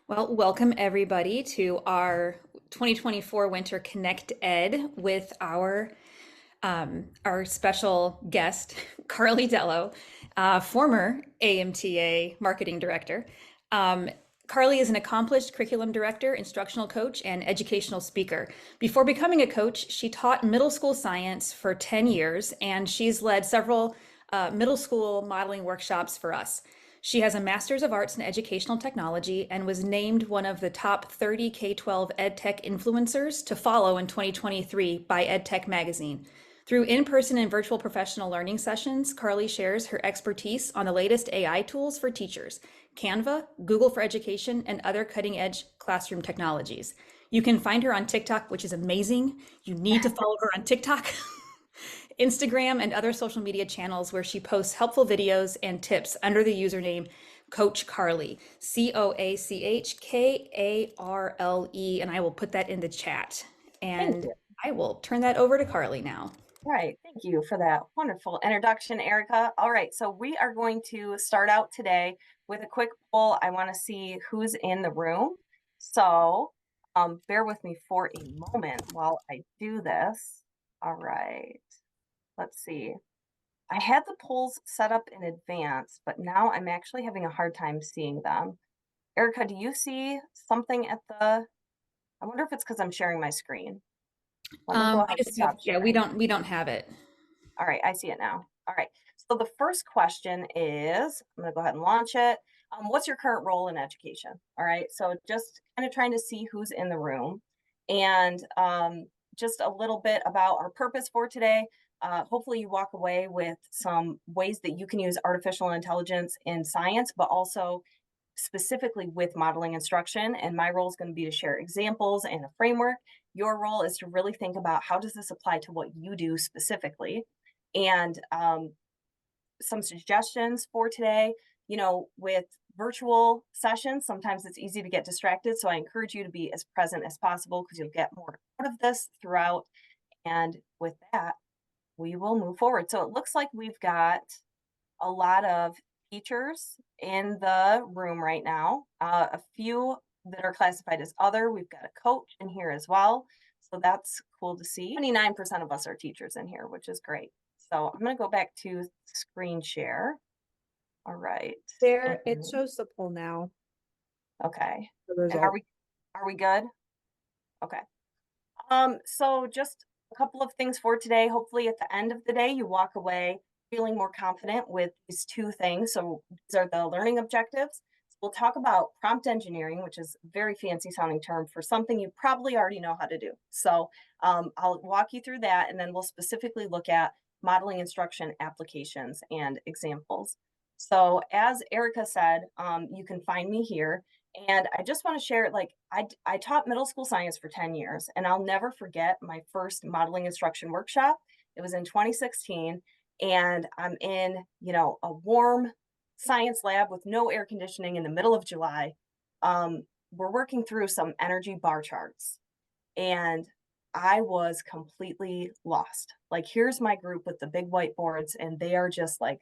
Well, welcome everybody to our 2024 Winter Connect Ed with our special guest, Karle Delo, former AMTA marketing director. Um, Karle is an accomplished curriculum director, instructional coach, and educational speaker. Before becoming a coach, she taught middle school science for 10 years, and she's led several middle school modeling workshops for us. She has a Master's of Arts in Educational Technology and was named one of the top 30 K-12 EdTech influencers to follow in 2023 by EdTech magazine. Through in-person and virtual professional learning sessions, Karle shares her expertise on the latest AI tools for teachers, Canva, Google for Education, and other cutting-edge classroom technologies. You can find her on TikTok, which is amazing. You need to follow her on TikTok. Instagram, and other social media channels where she posts helpful videos and tips under the username Coach Karle, CoachKarle. And I will put that in the chat. Thank And you. I will turn that over to Karle now. All right. Thank you for that wonderful introduction, Erica. All right. So we are going to start out today with a quick poll. I want to see who's in the room. So bear with me for a moment while I do this. All right. Let's see. I had the polls set up in advance, but now I'm actually having a hard time seeing them. Erica, do you see something at I wonder if it's because I'm sharing my screen. Let me go I ahead and just have, stop yeah, sharing. we don't have it. All right, I see it now. All right. So the first question is, I'm going to go ahead and launch it. What's your current role in education? All right. So just kind of trying to see who's in the room and just a little bit about our purpose for today. Hopefully you walk away with some ways that you can use artificial intelligence in science, but also specifically with modeling instruction. And my role is going to be to share examples and a framework. Your role is to really think about how does this apply to what you do specifically, and some suggestions for today. With virtual sessions, sometimes it's easy to get distracted. So I encourage you to be as present as possible because you'll get more out of this throughout. And with that, we will move forward. So it looks like we've got a lot of teachers in the room right now, a few that are classified as other. We've got a coach in here as well. So that's cool to see. 29% of us are teachers in here, which is great. So I'm going to go back to screen share. All right. There, it And shows the poll now, okay. the And result. are we good? Okay. So just a couple of things for today. Hopefully at the end of the day, you walk away feeling more confident with these two things. So these are the learning objectives. So we'll talk about prompt engineering, which is a very fancy sounding term for something you probably already know how to do. So I'll walk you through that, and then we'll specifically look at modeling instruction applications and examples. So as Erica said, you can find me here. And I just want to share, like, I taught middle school science for 10 years, and I'll never forget my first modeling instruction workshop. It was in 2016, and I'm in, a warm science lab with no air conditioning in the middle of July. We're working through some energy bar charts, and I was completely lost. Like, here's my group with the big whiteboards, and they are just like,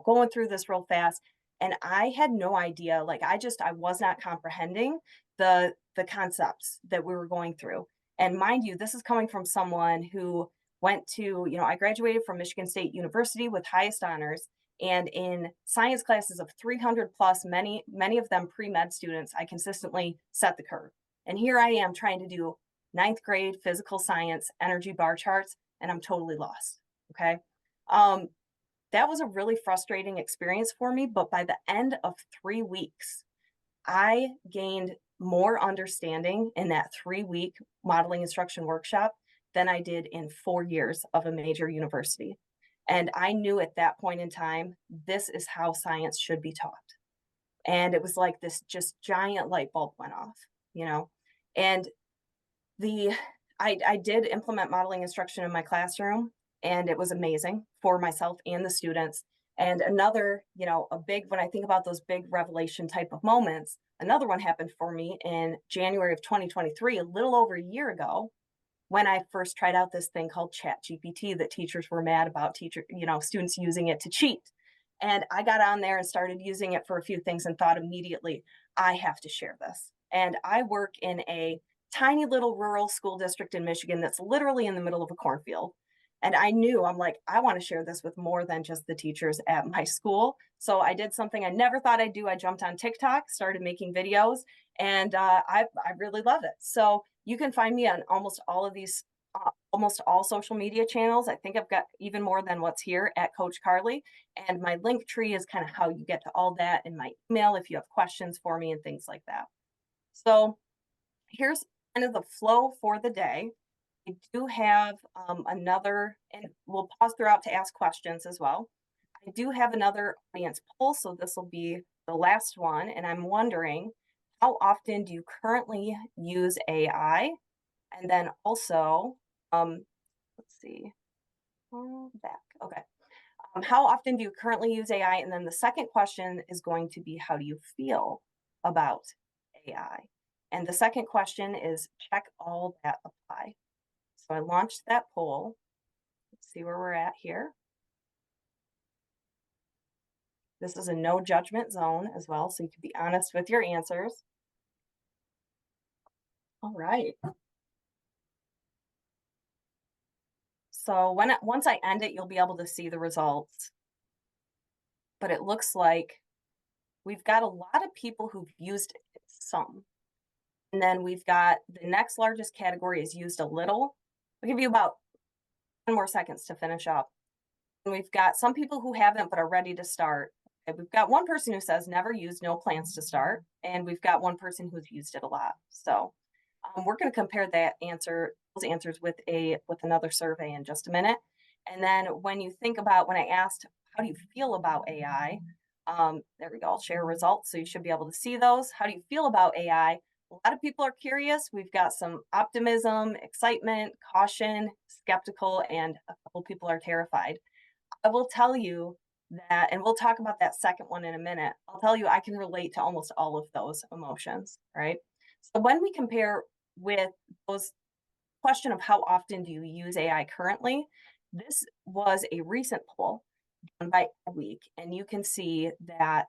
going through this real fast. And I had no idea, like I was not comprehending the concepts that we were going through. And mind you, this is coming from someone who went to, I graduated from Michigan State University with highest honors. And in science classes of 300 plus, many of them pre-med students, I consistently set the curve. And here I am trying to do ninth grade physical science energy bar charts, and I'm totally lost. Okay. That was a really frustrating experience for me. But by the end of 3 weeks, I gained more understanding in that 3 week modeling instruction workshop than I did in 4 years of a major university. And I knew at that point in time, this is how science should be taught. And it was like this just giant light bulb went off, and the I did implement modeling instruction in my classroom, and it was amazing for myself and the students. And another, a big, when I think about those big revelation type of moments, another one happened for me in January of 2023, a little over a year ago, when I first tried out this thing called Chat GPT that teachers were mad about students using it to cheat. And I got on there and started using it for a few things and thought immediately, I have to share this. And I work in a tiny little rural school district in Michigan that's literally in the middle of a cornfield. And I knew, I'm like, I want to share this with more than just the teachers at my school. So I did something I never thought I'd do. I jumped on TikTok, started making videos, and I really love it. So you can find me on almost all of these, almost all social media channels. I think I've got even more than what's here at Coach Karle. And my link tree is kind of how you get to all that in my email if you have questions for me and things like that. So here's kind of the flow for the day. I do have another, and we'll pause throughout to ask questions as well. I do have another audience poll, so this will be the last one. And I'm wondering, how often do you currently use AI? And then also, let's see, back. Okay. How often do you currently use AI? And then the second question is going to be, how do you feel about AI? And the second question is, check all that apply. So I launched that poll. Let's see where we're at here. This is a no judgment zone as well, so you can be honest with your answers. All right. So once I end it, you'll be able to see the results. But it looks like we've got a lot of people who've used it some. And then we've got the next largest category is used a little. I'll give you about 10 more seconds to finish up. And we've got some people who haven't but are ready to start. And we've got one person who says never used, no plans to start. And we've got one person who's used it a lot. So we're going to compare those answers with another survey in just a minute. And then when you think about, when I asked, how do you feel about AI? There we go. I'll share results. So you should be able to see those. How do you feel about AI? A lot of people are curious. We've got some optimism, excitement, caution, skeptical, and a couple people are terrified. I will tell you that, and we'll talk about that second one in a minute. I'll tell you, I can relate to almost all of those emotions, right? So when we compare with those question of how often do you use AI currently, this was a recent poll done by a week, and you can see that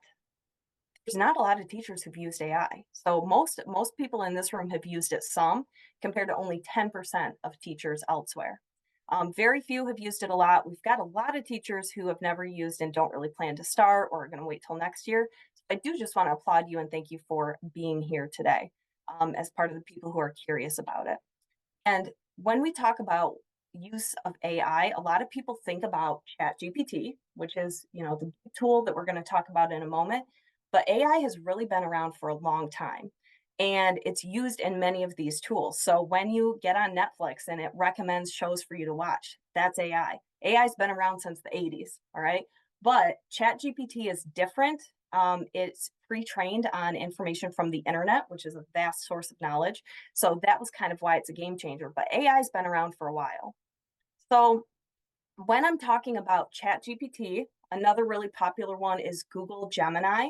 there's not a lot of teachers who've used AI. So most people in this room have used it some, compared to only 10% of teachers elsewhere. Very few have used it a lot. We've got a lot of teachers who have never used and don't really plan to start or are going to wait till next year. So I do just want to applaud you and thank you for being here today as part of the people who are curious about it. And when we talk about use of AI, a lot of people think about ChatGPT, which is, the tool that we're going to talk about in a moment. But AI has really been around for a long time and it's used in many of these tools. So when you get on Netflix and it recommends shows for you to watch, that's AI. AI's been around since the 80s, all right? But ChatGPT is different. It's pre-trained on information from the internet, which is a vast source of knowledge. So that was kind of why it's a game changer. But AI's been around for a while. So when I'm talking about ChatGPT, another really popular one is Google Gemini.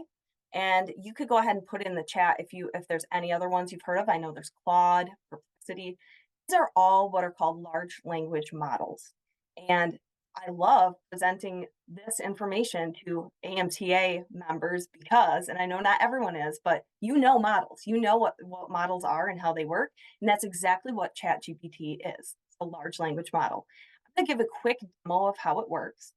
And you could go ahead and put in the chat if there's any other ones you've heard of. I know there's Claude, Perplexity. These are all what are called large language models. And I love presenting this information to AMTA members because, and I know not everyone is, but models. You know what models are and how they work. And that's exactly what ChatGPT is. It's a large language model. I'm going to give a quick demo of how it works.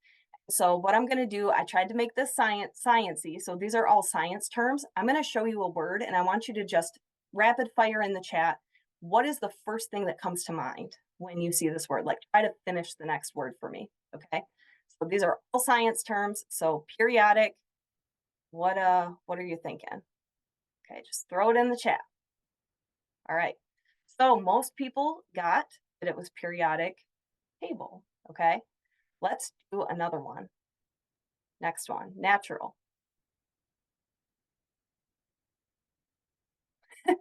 So what I'm going to do, I tried to make this sciencey. So these are all science terms. I'm going to show you a word and I want you to just rapid fire in the chat. What is the first thing that comes to mind when you see this word? Like try to finish the next word for me. Okay. So these are all science terms. So periodic, what are you thinking? Okay. Just throw it in the chat. All right. So most people got that it was periodic table. Okay. Let's do another one. Next one, natural.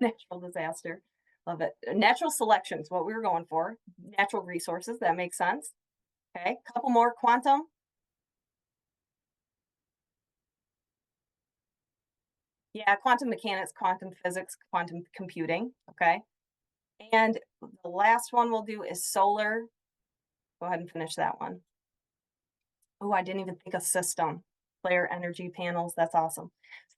Natural disaster. Love it. Natural selection is what we were going for. Natural resources, that makes sense. Okay, couple more, quantum. Yeah, quantum mechanics, quantum physics, quantum computing. Okay. And the last one we'll do is solar. Go ahead and finish that one. Oh, I didn't even think of system. Flare energy panels. That's awesome.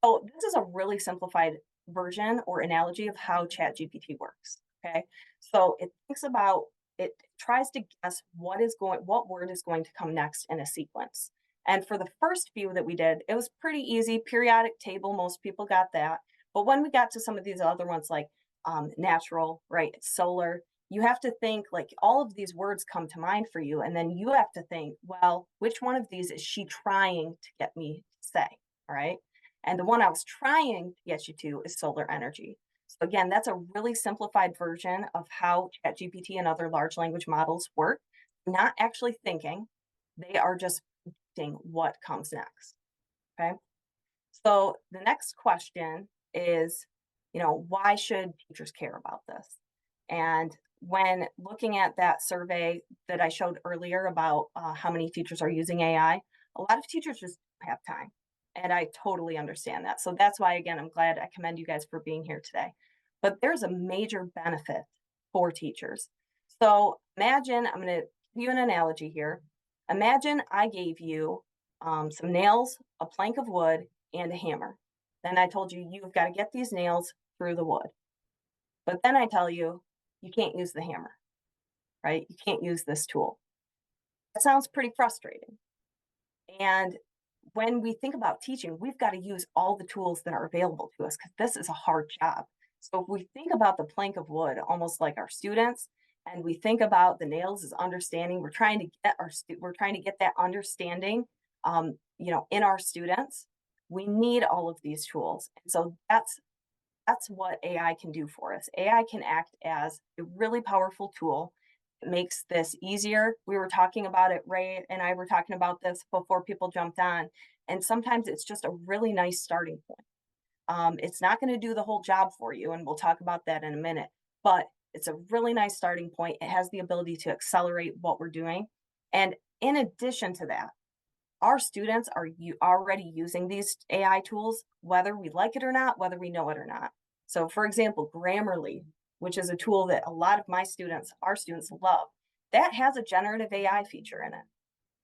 So this is a really simplified version or analogy of how ChatGPT works. Okay. So it thinks about, it tries to guess what word is going to come next in a sequence. And for the first few that we did, it was pretty easy. Periodic table, most people got that. But when we got to some of these other ones like natural, right? Solar, you have to think like all of these words come to mind for you. And then you have to think, well, which one of these is she trying to get me to say? All right. And the one I was trying to get you to is solar energy. So again, that's a really simplified version of how ChatGPT and other large language models work. Not actually thinking, they are just predicting what comes next. Okay. So the next question is, why should teachers care about this? And when looking at that survey that I showed earlier about how many teachers are using AI, a lot of teachers just don't have time. And I totally understand that. So that's why, again, I'm glad I commend you guys for being here today. But there's a major benefit for teachers. So imagine, I'm going to give you an analogy here. Imagine I gave you some nails, a plank of wood, and a hammer. Then I told you, you've got to get these nails through the wood. But then I tell you, you can't use the hammer, right? You can't use this tool. That sounds pretty frustrating. And when we think about teaching, we've got to use all the tools that are available to us because this is a hard job. So if we think about the plank of wood, almost like our students, and we think about the nails as understanding, we're trying to get that understanding, in our students. We need all of these tools, and so that's what AI can do for us. AI can act as a really powerful tool. It makes this easier. We were talking about it, Ray and I were talking about this before people jumped on. And sometimes it's just a really nice starting point. It's not going to do the whole job for you, and we'll talk about that in a minute, but it's a really nice starting point. It has the ability to accelerate what we're doing. And in addition to that, our students are already using these AI tools, whether we like it or not, whether we know it or not. So, for example, Grammarly, which is a tool that a lot of our students love, that has a generative AI feature in it.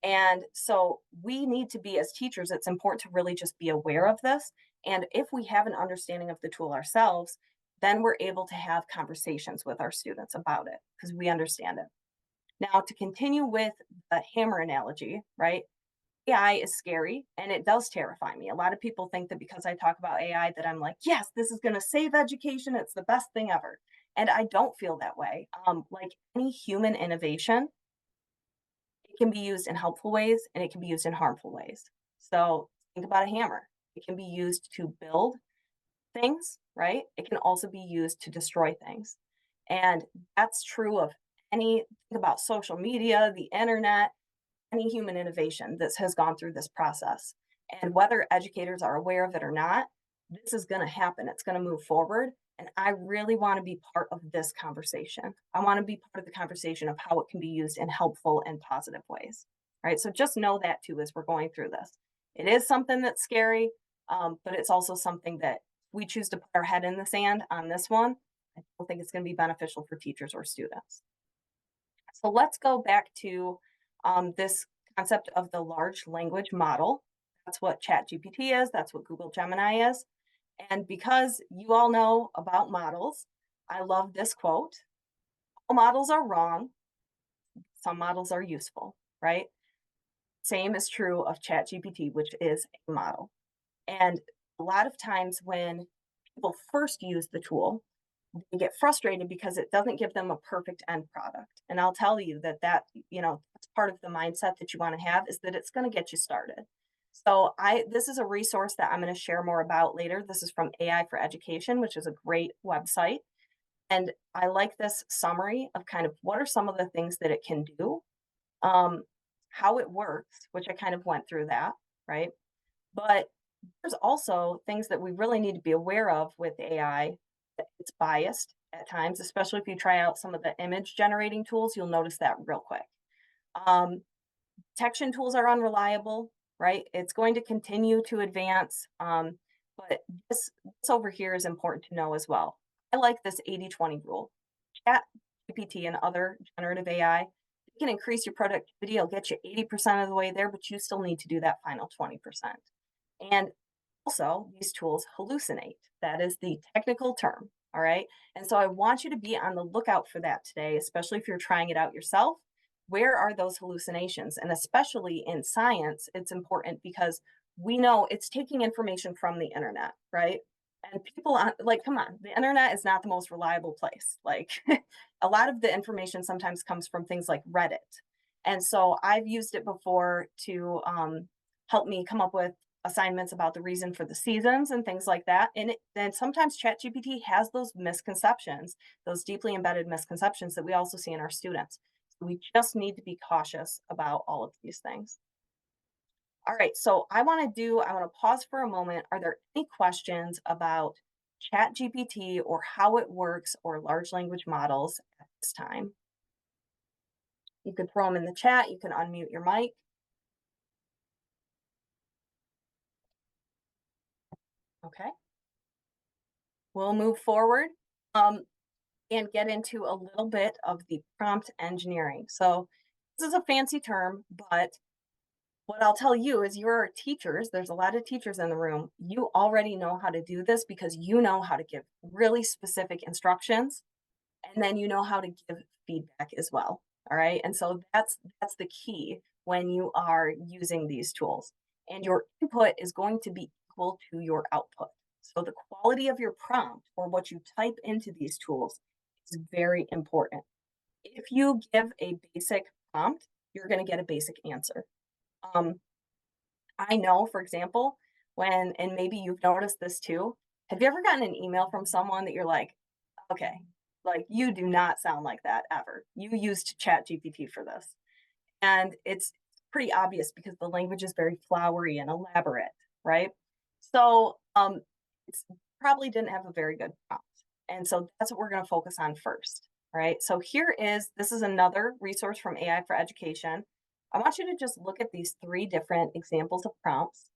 And so we need to be, as teachers, it's important to really just be aware of this. And if we have an understanding of the tool ourselves, then we're able to have conversations with our students about it because we understand it. Now, to continue with the hammer analogy, right? AI is scary and it does terrify me. A lot of people think that because I talk about AI that I'm like, yes, this is going to save education. It's the best thing ever. And I don't feel that way. Like any human innovation, it can be used in helpful ways and it can be used in harmful ways. So think about a hammer. It can be used to build things, right? It can also be used to destroy things. And that's true of think about social media, the internet, any human innovation that has gone through this process. And whether educators are aware of it or not, this is going to happen. It's going to move forward. And I really want to be part of this conversation. I want to be part of the conversation of how it can be used in helpful and positive ways. Right. So just know that too as we're going through this. It is something that's scary, but it's also something that we choose to put our head in the sand on this one. I don't think it's going to be beneficial for teachers or students. So let's go back to this concept of the large language model. That's what ChatGPT is. That's what Google Gemini is. And because you all know about models, I love this quote. All models are wrong. Some models are useful, right? Same is true of ChatGPT, which is a model. And a lot of times when people first use the tool, they get frustrated because it doesn't give them a perfect end product. And I'll tell you that that's part of the mindset that you want to have is that it's going to get you started. So this is a resource that I'm going to share more about later. This is from AI for Education, which is a great website. And I like this summary of kind of what are some of the things that it can do, how it works, which I kind of went through that, right? But there's also things that we really need to be aware of with AI. It's biased at times, especially if you try out some of the image generating tools, you'll notice that real quick. Detection tools are unreliable, right? It's going to continue to advance. But this over here is important to know as well. I like this 80-20 rule. Chat GPT and other generative AI, it can increase your productivity. It'll get you 80% of the way there, but you still need to do that final 20%. And Also, these tools hallucinate. That is the technical term. All right. And so I want you to be on the lookout for that today, especially if you're trying it out yourself. Where are those hallucinations? And especially in science, it's important because we know it's taking information from the internet, right? And people like, come on, the internet is not the most reliable place. Like, a lot of the information sometimes comes from things like Reddit. And so I've used it before to help me come up with assignments about the reason for the seasons and things like that. And then sometimes ChatGPT has those misconceptions, those deeply embedded misconceptions that we also see in our students. So we just need to be cautious about all of these things. All right, so I want to pause for a moment. Are there any questions about ChatGPT or how it works or large language models at this time? You could throw them in the chat. You can unmute your mic. Okay, we'll move forward and get into a little bit of the prompt engineering. So this is a fancy term, but what I'll tell you is you're teachers. There's a lot of teachers in the room. You already know how to do this because you know how to give really specific instructions, and then you know how to give feedback as well. All right. And so that's the key when you are using these tools. And your input is going to be equal to your output. So the quality of your prompt or what you type into these tools is very important. If you give a basic prompt, you're going to get a basic answer. Um, I know, for example, when, and maybe you've noticed this too, have you ever gotten an email from someone that you're like, okay, like you do not sound like that ever. You used Chat GPT for this. And it's pretty obvious because the language is very flowery and elaborate, right? So it's probably didn't have a very good prompt. And so that's what we're going to focus on first. Right. So this is another resource from AI for Education. I want you to just look at these three different examples of prompts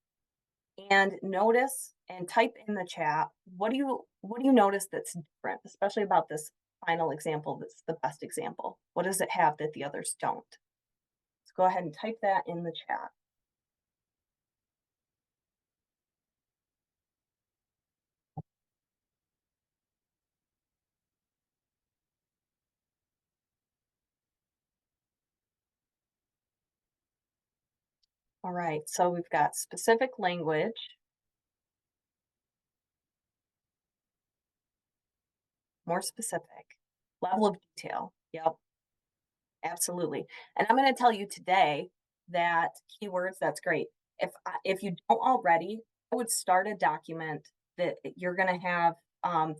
and notice and type in the chat, what do you notice that's different, especially about this final example that's the best example? What does it have that the others don't? Let's go ahead and type that in the chat. All right, so we've got specific language, more specific, level of detail. Yep, absolutely. And I'm going to tell you today that keywords, that's great. If you don't already, I would start a document that you're going to have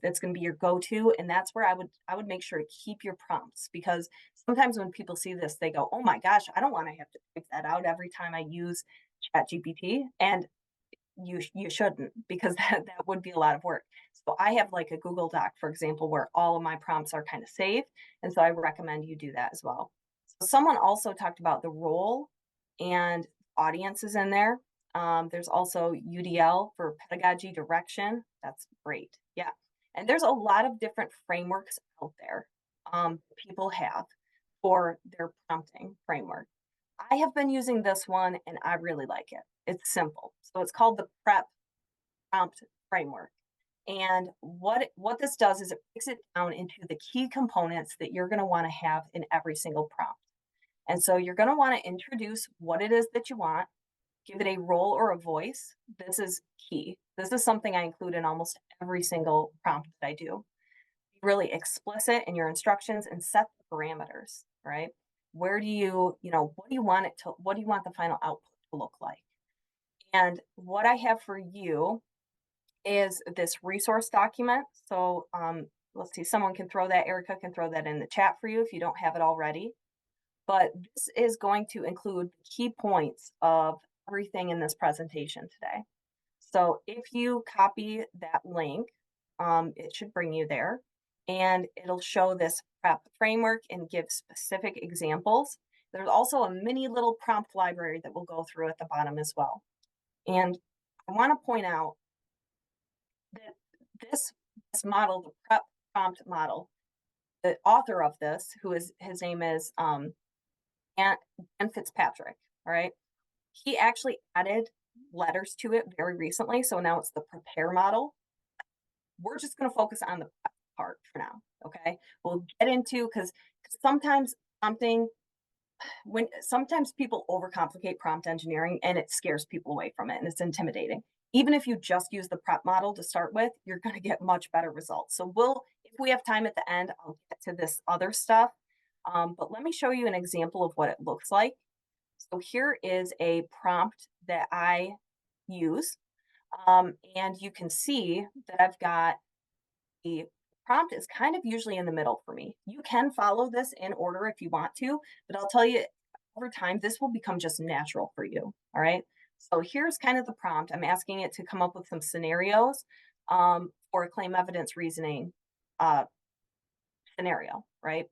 that's going to be your go-to, and that's where I would make sure to keep your prompts, because sometimes when people see this, they go, "Oh my gosh, I don't want to have to type that out every time I use ChatGPT." And you shouldn't, because that would be a lot of work. So I have like a Google Doc, for example, where all of my prompts are kind of saved, and so I recommend you do that as well. So someone also talked about the role and audiences in there. There's also UDL for pedagogy direction. That's great. Yeah. And there's a lot of different frameworks out there people have for their prompting framework. I have been using this one and I really like it. It's simple. So it's called the PrEP prompt framework. And what this does is it breaks it down into the key components that you're going to want to have in every single prompt. And so you're going to want to introduce what it is that you want, give it a role or a voice. This is key. This is something I include in almost every single prompt that I do. Be really explicit in your instructions and set the parameters, right? Where do what do you want what do you want the final output to look like? And what I have for you is this resource document. So let's see, someone can throw that, Erica can throw that in the chat for you if you don't have it already. But this is going to include key points of everything in this presentation today. So if you copy that link, it should bring you there, and it'll show this prep framework and give specific examples. There's also a mini little prompt library that we'll go through at the bottom as well. And I want to point out that this model, the prep prompt model, the author of this, his name is Dan Fitzpatrick. All right, he actually added letters to it very recently. So now it's the prepare model. We're just going to focus on the prep part for now. Okay. We'll get into because sometimes prompting, when sometimes people overcomplicate prompt engineering and it scares people away from it and it's intimidating. Even if you just use the prep model to start with, you're going to get much better results. So if we have time at the end, I'll get to this other stuff. But let me show you an example of what it looks like. So here is a prompt that I use. And you can see that I've got the prompt is kind of usually in the middle for me. You can follow this in order if you want to, but I'll tell you over time, this will become just natural for you. All right. So here's kind of the prompt. I'm asking it to come up with some scenarios for a claim evidence reasoning uh, scenario, right?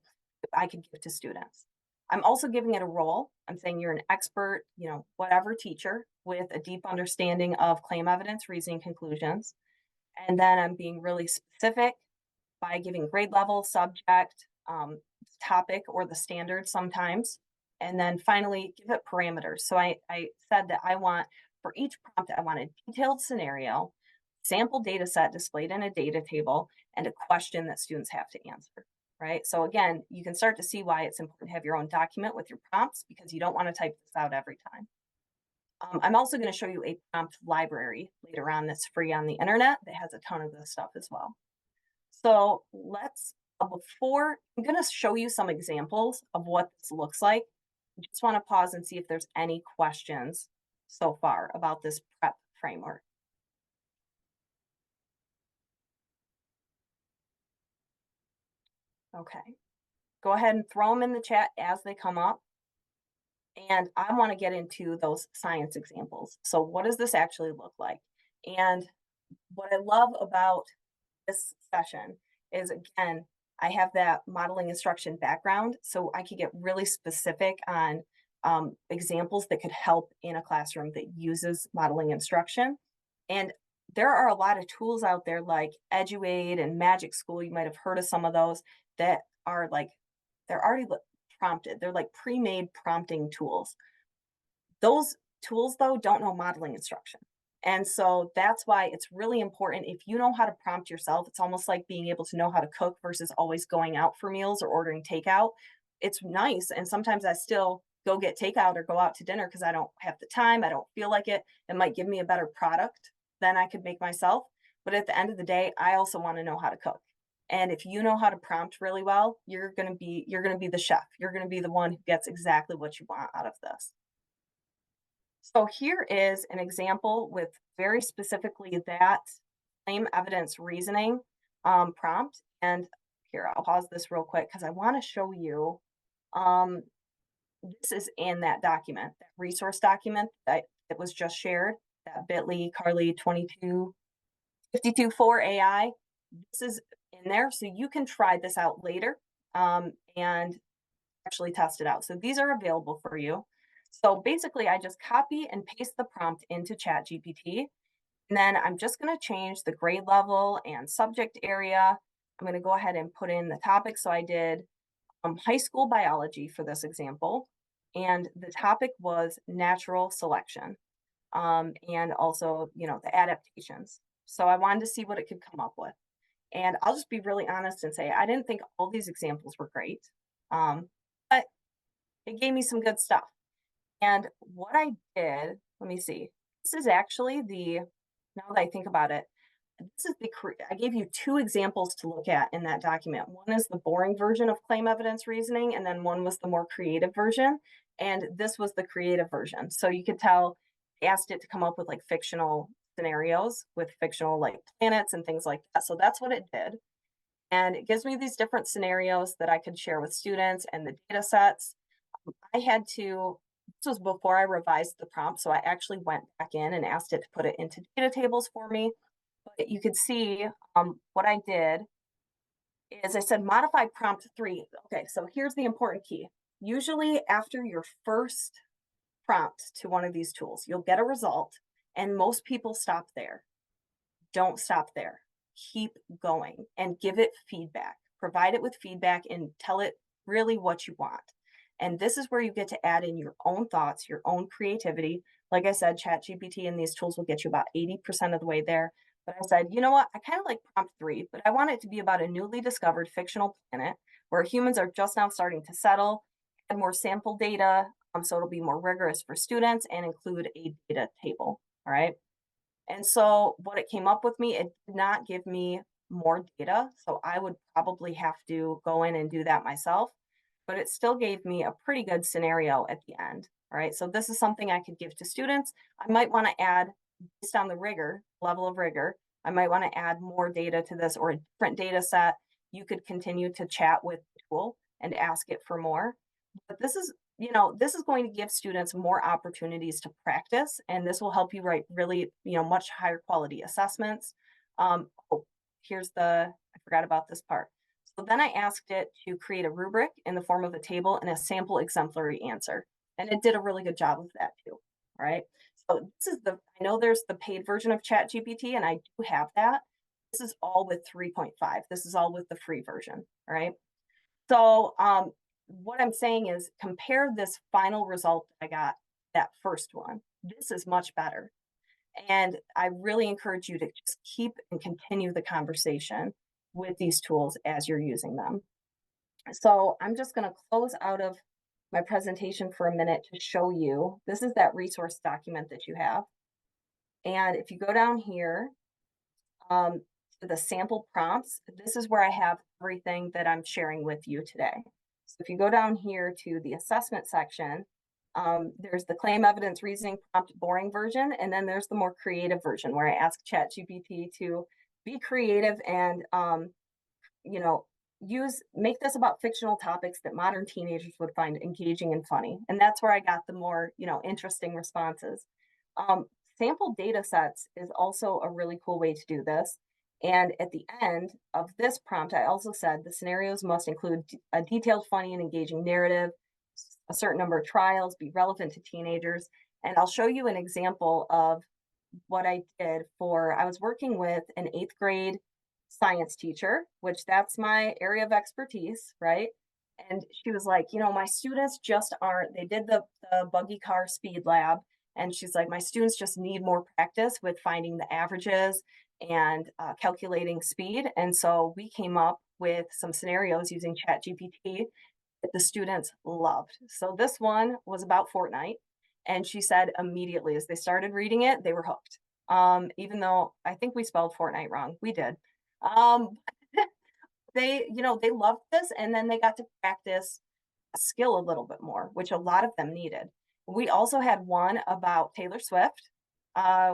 I could give to students. I'm also giving it a role. I'm saying you're an expert, whatever teacher with a deep understanding of claim evidence, reasoning conclusions. And then I'm being really specific by giving grade level, subject, topic, or the standard sometimes. And then finally, give it parameters. So I said that I want, for each prompt, I want a detailed scenario, sample data set displayed in a data table, and a question that students have to answer. Right. So again, you can start to see why it's important to have your own document with your prompts because you don't want to type this out every time. I'm also going to show you a prompt library later on that's free on the internet that has a ton of this stuff as well. So before I'm going to show you some examples of what this looks like. I just want to pause and see if there's any questions so far about this prep framework. Okay, go ahead and throw them in the chat as they come up. And I want to get into those science examples. So what does this actually look like? And what I love about this session is, again, I have that modeling instruction background, so I could get really specific on examples that could help in a classroom that uses modeling instruction. And there are a lot of tools out there like EduAid and Magic School. You might have heard of some of those that are like, they're already prompted. They're like pre-made prompting tools. Those tools, though, don't know modeling instruction. And so that's why it's really important. If you know how to prompt yourself, it's almost like being able to know how to cook versus always going out for meals or ordering takeout. It's nice. And sometimes I still go get takeout or go out to dinner because I don't have the time. I don't feel like it. It might give me a better product than I could make myself. But at the end of the day, I also want to know how to cook. And if you know how to prompt really well, you're going to be the chef. You're going to be the one who gets exactly what you want out of this. So here is an example with very specifically that claim evidence reasoning prompt. And here, I'll pause this real quick because I want to show you. This is in that document, that resource document that was just shared, that bit.ly Karle 22524 AI. This is in there, so you can try this out later and actually test it out. So these are available for you. So basically, I just copy and paste the prompt into ChatGPT. And then I'm just going to change the grade level and subject area. I'm going to go ahead and put in the topic. So I did high school biology for this example. And the topic was natural selection and also, the adaptations. So I wanted to see what it could come up with. And I'll just be really honest and say, I didn't think all these examples were great, but it gave me some good stuff. And what I did, let me see, this is actually now that I think about it, I gave you two examples to look at in that document. One is the boring version of claim evidence reasoning, and then one was the more creative version. And this was the creative version. So you could tell, I asked it to come up with like fictional scenarios with fictional like planets and things like that. So that's what it did. And it gives me these different scenarios that I could share with students and the data sets. This was before I revised the prompt. So I actually went back in and asked it to put it into data tables for me. But you could see what I did is I said modify prompt 3. Okay, so here's the important key. Usually after your first prompt to one of these tools, you'll get a result, and most people stop there. Don't stop there. Keep going and give it feedback. Provide it with feedback and tell it really what you want. And this is where you get to add in your own thoughts, your own creativity, Like I said, ChatGPT and these tools will get you about 80% of the way there. But I said, you know what? I kind of like prompt three, but I want it to be about a newly discovered fictional planet where humans are just now starting to settle and more sample data. So it'll be more rigorous for students and include a data table. All right. And so what it came up with me, it did not give me more data. So I would probably have to go in and do that myself, but it still gave me a pretty good scenario at the end. All right. So this is something I could give to students. I might want to add, based on the rigor, level of rigor, I might want to add more data to this or a different data set. You could continue to chat with the tool and ask it for more. But this is going to give students more opportunities to practice, and this will help you write really, much higher quality assessments. Oh, I forgot about this part. So then I asked it to create a rubric in the form of a table and a sample exemplary answer. And it did a really good job of that too. All right. So I know there's the paid version of ChatGPT, and I do have that. This is all with 3.5. This is all with the free version. All right. So what I'm saying is compare this final result I got, that first one. This is much better. And I really encourage you to just keep and continue the conversation with these tools as you're using them. So I'm just going to close out of my presentation for a minute to show you. This is that resource document that you have. And if you go down here, to the sample prompts, this is where I have everything that I'm sharing with you today. So if you go down here to the assessment section, there's the claim evidence reasoning prompt boring version, and then there's the more creative version where I ask ChatGPT to be creative and you know make this about fictional topics that modern teenagers would find engaging and funny. And that's where I got the more interesting responses. Um, Sample data sets is also a really cool way to do this. And at the end of this prompt, I also said the scenarios must include a detailed, funny, and engaging narrative, a certain number of trials, be relevant to teenagers. And I'll show you an example of what I did I was working with an eighth grade science teacher, which that's my area of expertise, right? And she was like, my students just aren't, they did the buggy car speed lab. And she's like, my students just need more practice with finding the averages and calculating speed. And so we came up with some scenarios using ChatGPT that the students loved. So this one was about Fortnite. And she said immediately as they started reading it, they were hooked. Even though I think we spelled Fortnite wrong. We did. Um, they loved this, and then they got to practice a skill a little bit more, which a lot of them needed. We also had one about Taylor Swift,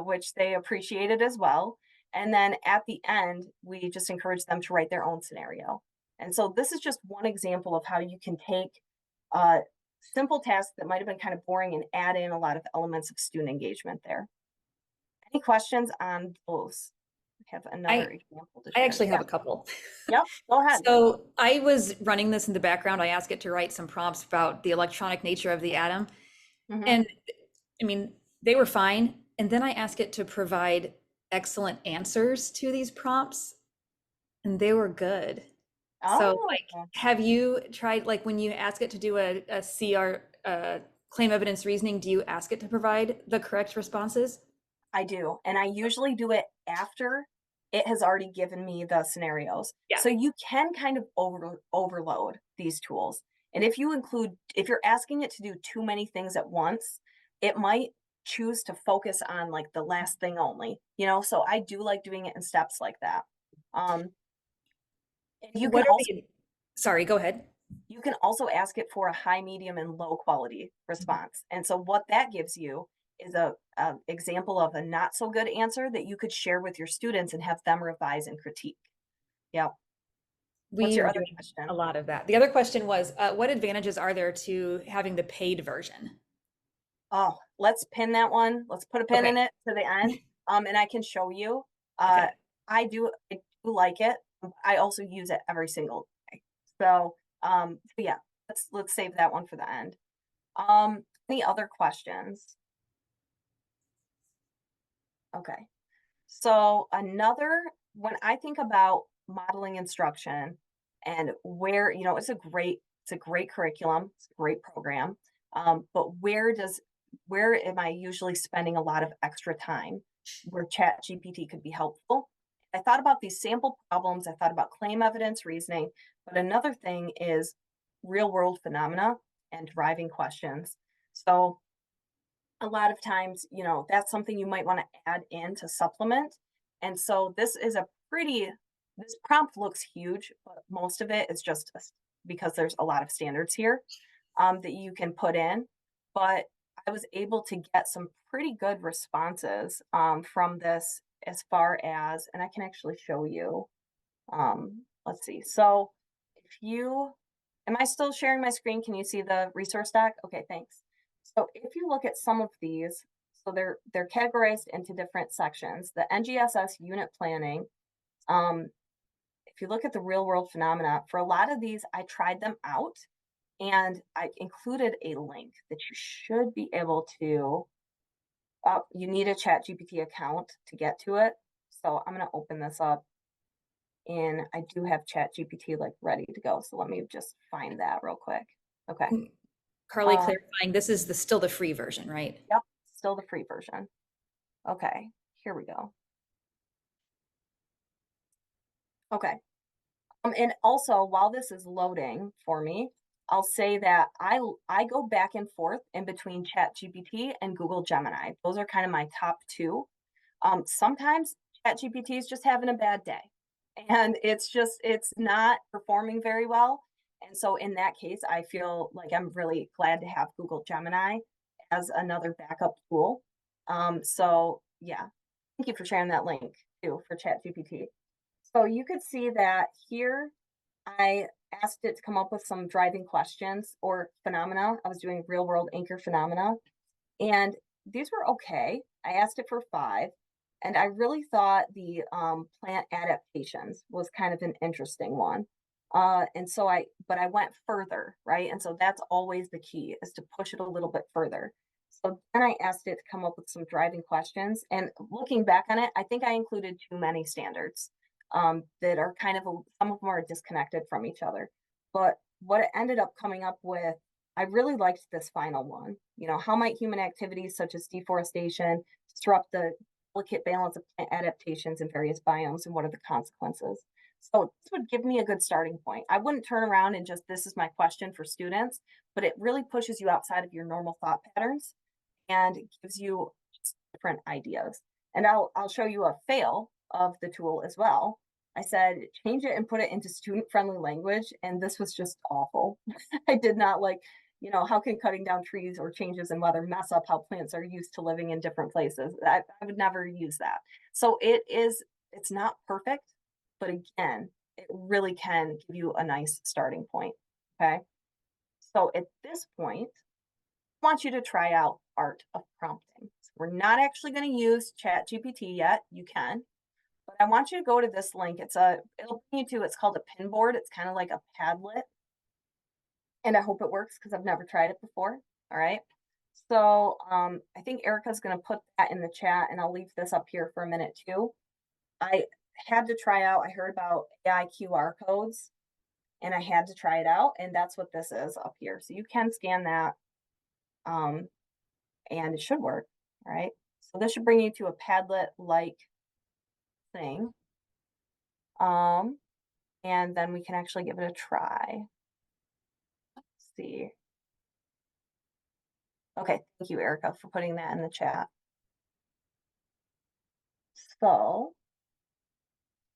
which they appreciated as well. And then at the end, we just encouraged them to write their own scenario. And so this is just one example of how you can take uh, simple tasks that might have been kind of boring and add in a lot of elements of student engagement there. Any questions on those? I have another I example to I share. actually have Yeah. a couple. Yep. Go ahead. So I was running this in the background. I asked it to write some prompts about the electronic nature of the atom. Hmm. And I mean, they were fine. And then I asked it to provide excellent answers to these prompts, and they were good. So, Oh, like, have you tried, like, when you ask it to do a CR, claim evidence reasoning, do you ask it to provide the correct responses? I do. And I usually do it after it has already given me the scenarios. Yeah. So you can kind of overload these tools. And if you're asking it to do too many things at once, it might choose to focus on like the last thing only. So I do like doing it in steps like that. Um, and What are the, sorry, go ahead. you can also ask it for a high, medium, and low quality response. And so what that gives you is a example of a not so good answer that you could share with your students and have them revise and critique. Yeah. What's We your are other doing a question? lot of that. The other question was, what advantages are there to having the paid version? Oh, let's pin that one. Let's put a pin in Okay. it to the end. And I can show you. Uh, Okay. I do like it. I also use it every single day. So yeah, let's save that one for the end. Any other questions? Okay. So when I think about modeling instruction and it's a great curriculum, it's a great program. But where does where am I usually spending a lot of extra time where Chat GPT could be helpful? I thought about these sample problems. I thought about claim evidence reasoning, but another thing is real world phenomena and driving questions. So a lot of times, that's something you might want to add in to supplement. And so this prompt looks huge, but most of it is just because there's a lot of standards here that you can put in. But I was able to get some pretty good responses from this as far as, and I can actually show you. Let's see. So if you, am I still sharing my screen? Can you see the resource doc? Okay, thanks. So if you look at some of these, so they're categorized into different sections. The NGSS unit planning, if you look at the real world phenomena, for a lot of these, I tried them out and I included a link that you should be able to, you need a Chat GPT account to get to it. So I'm going to open this up and I do have Chat GPT like ready to go. So let me just find that real quick. Okay. Carly, Um, clarifying, this is still the free version, right? yep, still the free version. Okay, here we go. Okay. And also while this is loading for me, I'll say that I go back and forth in between ChatGPT and Google Gemini. Those are kind of my top two. Sometimes ChatGPT is just having a bad day, and it's not performing very well. And so in that case, I feel like I'm really glad to have Google Gemini as another backup tool. So yeah, thank you for sharing that link too for ChatGPT. So you could see that here I asked it to come up with some driving questions or phenomena. I was doing real world anchor phenomena, and these were okay. I asked it for 5, and I really thought the plant adaptations was kind of an interesting one. But I went further, right? And so that's always the key is to push it a little bit further. So then I asked it to come up with some driving questions. And looking back on it, I think I included too many standards that are some of them are disconnected from each other. But what it ended up coming up with, I really liked this final one. How might human activities such as deforestation disrupt the delicate balance of plant adaptations in various biomes, and what are the consequences? So this would give me a good starting point. I wouldn't turn around and just, this is my question for students, but it really pushes you outside of your normal thought patterns and gives you just different ideas. And I'll show you a fail of the tool as well. I said, change it and put it into student friendly language. And this was just awful. I did not like, how can cutting down trees or changes in weather mess up how plants are used to living in different places? I would never use that. So it's not perfect, but again, it really can give you a nice starting point. Okay. So at this point, I want you to try out art of prompting. So we're not actually going to use Chat GPT yet. You can, but I want you to go to this link. It'll bring you to, it's called a Pinboard. It's kind of like a Padlet. And I hope it works because I've never tried it before. All right. So I think Erica's going to put that in the chat, and I'll leave this up here for a minute too. I had to try out, I heard about AI QR codes, and I had to try it out. And that's what this is up here. So you can scan that and it should work. All right. So this should bring you to a Padlet like thing. And then we can actually give it a try. Let's see. Okay, thank you, Erica, for putting that in the chat. So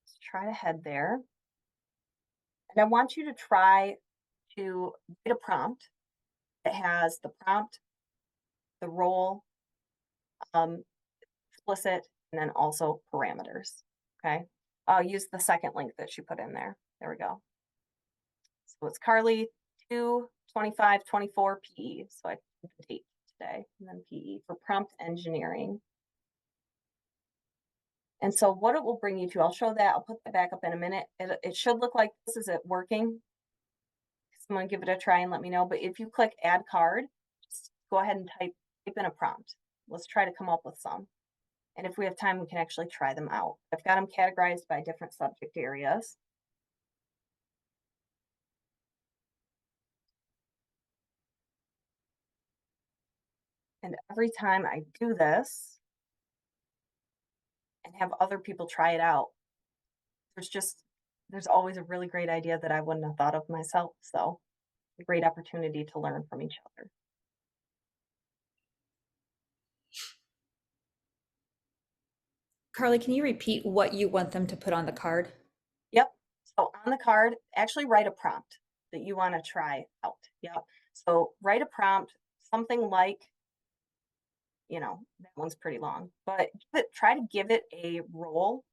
let's try to head there. And I want you to try to get a prompt that has the prompt, the role, explicit, and then also parameters. Okay. I'll use the second link that she put in there. There we go. So it's Karle 2/25/24 PE. So I put the date today, and then PE for prompt engineering. And so what it will bring you to, I'll show that, I'll put that back up in a minute. It should look like this. Is it working? Someone give it a try and let me know. But if you click add card, just go ahead and type in a prompt. Let's try to come up with some. And if we have time, we can actually try them out. I've got them categorized by different subject areas. And every time I do this and have other people try it out, there's just there's always a really great idea that I wouldn't have thought of myself. So a great opportunity to learn from each other. Carly, can you repeat what you want them to put on the card? Yep. So on the card, actually write a prompt that you want to try out. Yep. So write a prompt, something like, that one's pretty long, but try to give it a role.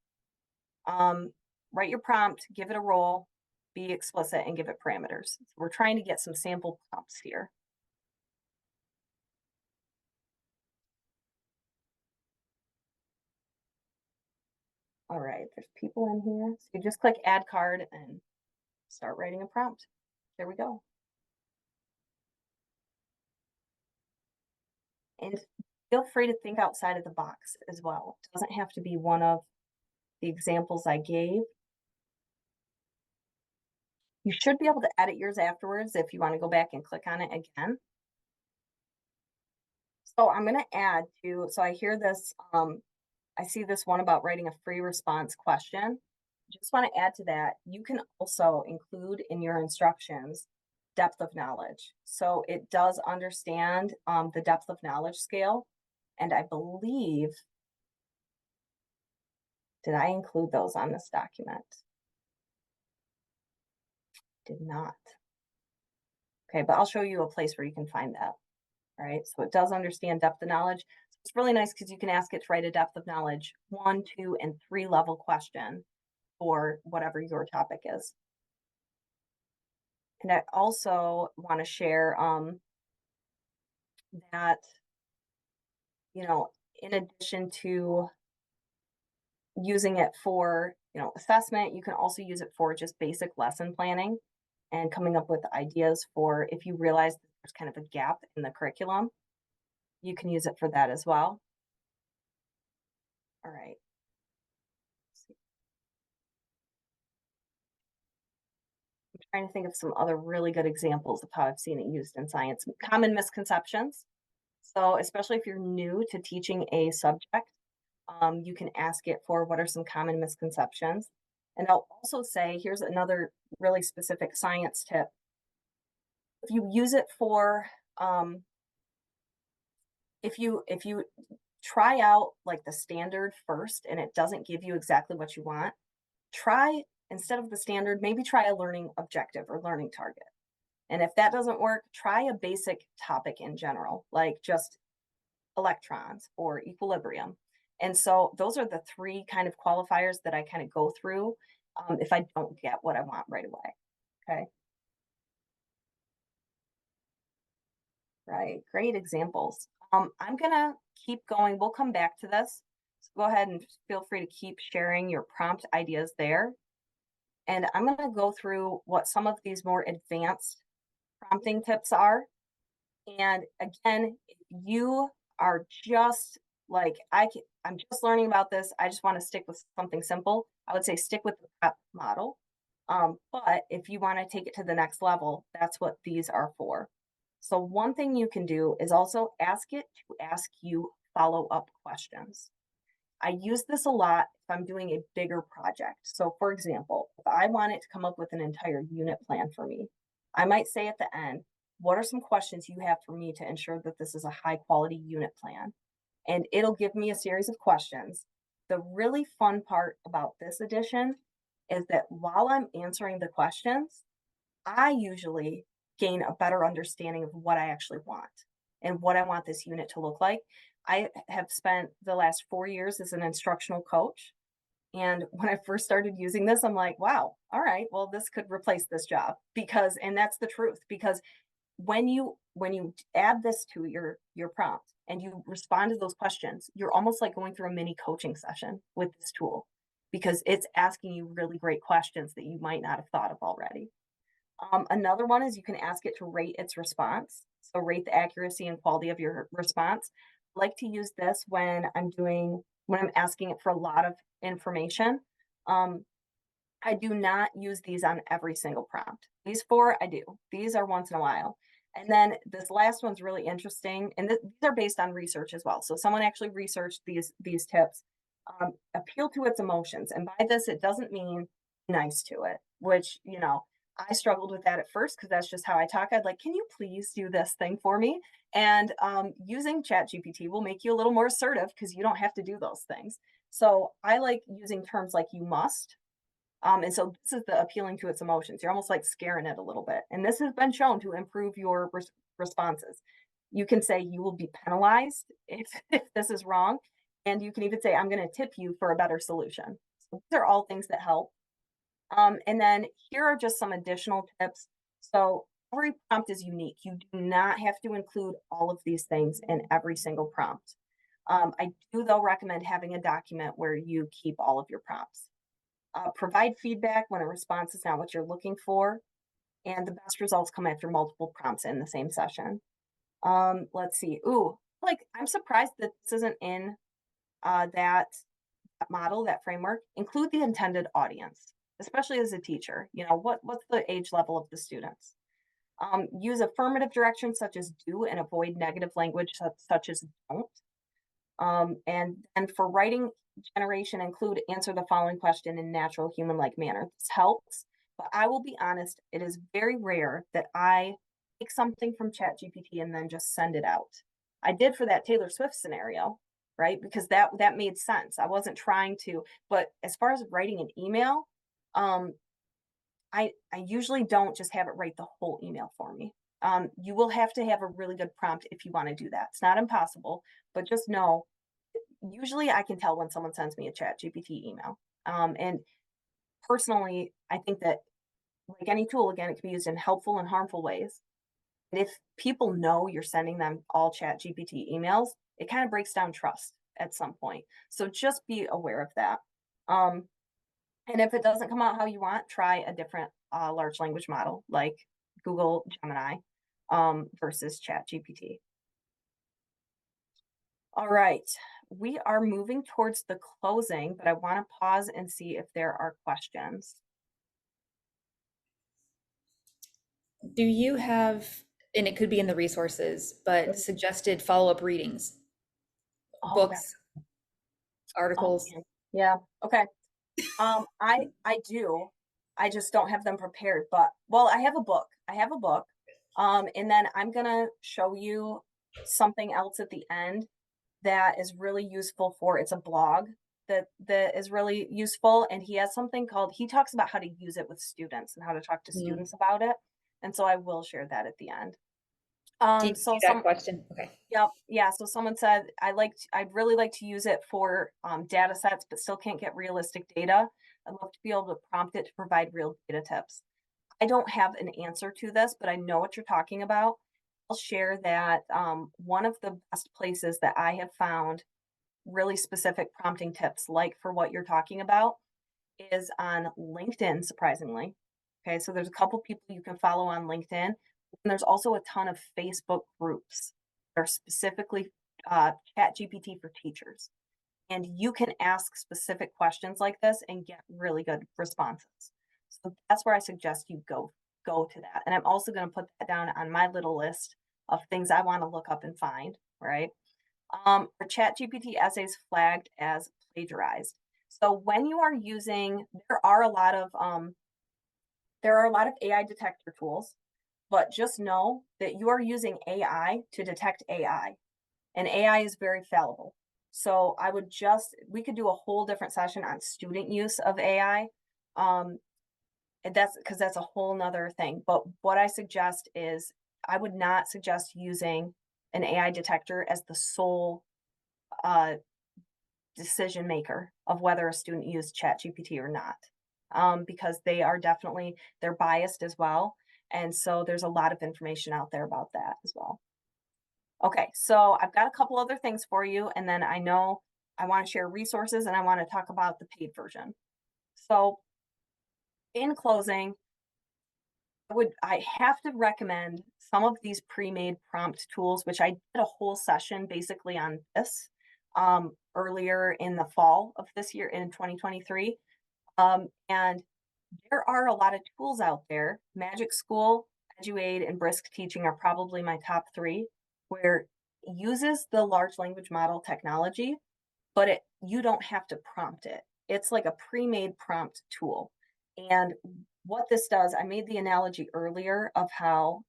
Um, Write your prompt, give it a role, be explicit, and give it parameters. So we're trying to get some sample prompts here. All right, there's people in here. So you just click add card and start writing a prompt. There we go. And feel free to think outside of the box as well. It doesn't have to be one of the examples I gave. You should be able to edit yours afterwards if you want to go back and click on it again. So I'm going to add to, so I hear this, I see this one about writing a free response question. Just want to add to that, you can also include in your instructions depth of knowledge. So it does understand the depth of knowledge scale. And I believe, did I include those on this document? Did not. Okay, but I'll show you a place where you can find that. All right, so it does understand depth of knowledge. So it's really nice because you can ask it to write a depth of knowledge 1, 2, and 3 level question for whatever your topic is. And I also want to share that, in addition to using it for, assessment, you can also use it for just basic lesson planning and coming up with ideas for if you realize that there's kind of a gap in the curriculum, you can use it for that as well. All right. I'm trying to think of some other really good examples of how I've seen it used in science. Common misconceptions. So especially if you're new to teaching a subject, you can ask it for what are some common misconceptions. And I'll also say, here's another really specific science tip. If you use it for, if you try out like the standard first and it doesn't give you exactly what you want, try, instead of the standard, maybe try a learning objective or learning target. And if that doesn't work, try a basic topic in general, like just electrons or equilibrium. And so those are the 3 kind of qualifiers that I kind of go through if I don't get what I want right away. Okay. Right. Great examples. I'm going to keep going. We'll come back to this. So go ahead and feel free to keep sharing your prompt ideas there. And I'm going to go through what some of these more advanced prompting tips are. And again, if you are just like, I'm just learning about this, I just want to stick with something simple, I would say stick with the prep model. But if you want to take it to the next level, that's what these are for. So one thing you can do is also ask it to ask you follow-up questions. I use this a lot if I'm doing a bigger project. So for example, if I want it to come up with an entire unit plan for me, I might say at the end, what are some questions you have for me to ensure that this is a high quality unit plan? And it'll give me a series of questions. The really fun part about this edition is that while I'm answering the questions, I usually gain a better understanding of what I actually want and what I want this unit to look like. I have spent the last 4 years as an instructional coach. And when I first started using this, I'm like, wow, all right, well, this could replace this job and that's the truth, because when you add this to your prompt and you respond to those questions, you're almost like going through a mini coaching session with this tool because it's asking you really great questions that you might not have thought of already. Another one is you can ask it to rate its response. So rate the accuracy and quality of your response. I like to use this when I'm asking it for a lot of information. I do not use these on every single prompt. These 4 I do. These are once in a while. And then this last one's really interesting, and these are based on research as well. So someone actually researched these tips. Appeal to its emotions, and by this, it doesn't mean nice to it, which I struggled with that at first because that's just how I talk. I'd like, can you please do this thing for me? And using ChatGPT will make you a little more assertive because you don't have to do those things. So I like using terms like you must. And so this is the appealing to its emotions. You're almost like scaring it a little bit. And this has been shown to improve your responses. You can say you will be penalized if, if this is wrong. And you can even say, I'm going to tip you for a better solution. So these are all things that help. And then here are just some additional tips. So every prompt is unique. You do not have to include all of these things in every single prompt. I do, though, recommend having a document where you keep all of your prompts. Provide feedback when a response is not what you're looking for, and the best results come after multiple prompts in the same session. Let's see. Ooh, like I'm surprised that this isn't in that model, that framework. Include the intended audience, especially as a teacher. What's the age level of the students? Use affirmative directions such as do and avoid negative language such as don't. And for writing generation, include answer the following question in natural human-like manner. This helps, but I will be honest, it is very rare that I take something from ChatGPT and then just send it out. I did for that Taylor Swift scenario, right? Because that made sense. I wasn't trying to, but as far as writing an email, um, I usually don't just have it write the whole email for me. You will have to have a really good prompt if you want to do that. It's not impossible, but just know, usually I can tell when someone sends me a ChatGPT email. And personally, I think that like any tool, again, it can be used in helpful and harmful ways. And if people know you're sending them all ChatGPT emails, it kind of breaks down trust at some point. So just be aware of that. Um, and if it doesn't come out how you want, try a different large language model like Google Gemini versus ChatGPT. All right, we are moving towards the closing, but I want to pause and see if there are questions. Do you have, and it could be in the resources, but suggested follow-up readings, Oh, books, oh articles? man. Yeah. Okay. I do. I just don't have them prepared, but well, I have a book. I have a book. And then I'm gonna show you something else at the end that is really useful for, it's a blog that is really useful. And he has something called, he talks about how to use it with students and how to talk to Mm. students about it. And so I will share that at the end. Do you So see that some question? Okay. Yep. Yeah. So someone said, I'd really like to use it for data sets, but still can't get realistic data. I'd love to be able to prompt it to provide real data tips. I don't have an answer to this, but I know what you're talking about. I'll share that one of the best places that I have found really specific prompting tips, like for what you're talking about, is on LinkedIn, surprisingly. Okay. So there's a couple people you can follow on LinkedIn. And there's also a ton of Facebook groups that are specifically Chat GPT for teachers. And you can ask specific questions like this and get really good responses. So that's where I suggest you go to that. And I'm also going to put that down on my little list of things I want to look up and find, right? Are Chat GPT essays flagged as plagiarized? So when you are using, there are a lot of AI detector tools, but just know that you are using AI to detect AI, and AI is very fallible. So we could do a whole different session on student use of AI. And that's because that's a whole nother thing. But what I suggest is I would not suggest using an AI detector as the sole uh, decision maker of whether a student used ChatGPT or not, because they're biased as well, and so there's a lot of information out there about that as well. Okay, so I've got a couple other things for you, and then I know I want to share resources and I want to talk about the paid version. So in closing, I have to recommend some of these pre-made prompt tools, which I did a whole session basically on this earlier in the fall of this year in 2023. And there are a lot of tools out there. Magic School EduAid and Brisk Teaching are probably my top three, where it uses the large language model technology, but you don't have to prompt it. It's like a pre-made prompt tool. And what this does, I made the analogy earlier of how